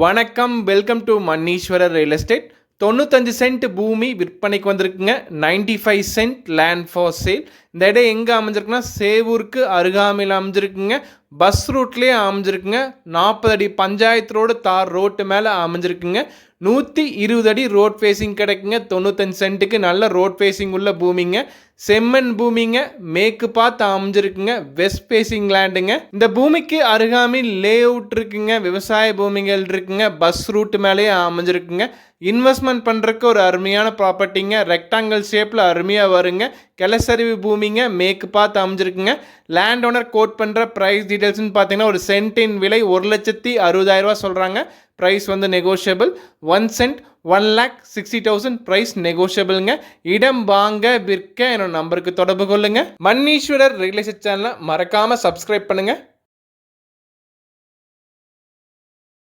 வணக்கம், welcome to Manneeswarar real estate. 95 cent பூமி விற்பனைக்கு வந்திருக்குங்க. 95 சென்ட் லேண்ட் ஃபார் சேல். இந்த இடம் எங்கே அமைஞ்சிருக்குன்னா சேவூருக்கு அருகாமையில் அமைஞ்சிருக்குங்க. பஸ் ரூட்லேயே அமைஞ்சிருக்குங்க. 40 அடி பஞ்சாயத்து ரோடு தார் ரோட்டு மேலே அமைஞ்சிருக்குங்க. 120 அடி ரோட் ஃபேஸிங் கிடைக்குங்க. 95 சென்ட்டுக்கு நல்ல ரோட் ஃபேஸிங் உள்ள பூமிங்க. செம்மண் பூமிங்க. மேற்கு பார்த்து அமைஞ்சிருக்குங்க. வெஸ்ட் ஃபேஸிங் லேண்டுங்க. இந்த பூமிக்கு அருகாமையில் லே அவுட் இருக்குங்க. விவசாய பூமிகள் இருக்குங்க. பஸ் ரூட் மேலேயே அமைஞ்சிருக்குங்க. இன்வெஸ்ட்மெண்ட் பண்ணுறதுக்கு ஒரு அருமையான ப்ராப்பர்ட்டிங்க. ரெக்டாங்கிள் ஷேப்பில் அருமையாக வருங்க. கிளசரிவு பூமிங்க. மேற்கு பார்த்து அமைஞ்சிருக்குங்க. லேண்ட் ஓனர் கோட் பண்ணுற ப்ரைஸ் டீட்டெயில்ஸ்னு பார்த்தீங்கன்னா ஒரு சென்ட்டின் விலை 1,60,000 சொல்கிறாங்க. ப்ரைஸ் வந்து நெகோஷியபிள். 1 send 1,60,000 price நெகோஷியபிள்ங்க. இடம் வாங்க விற்க என்னோட நம்பருக்கு தொடர்பு கொள்ளுங்க. மன்னீஸ்வரர் ரியல் எஸ்டேட் சேனலை மறக்காமல் சப்ஸ்கிரைப் பண்ணுங்கள்.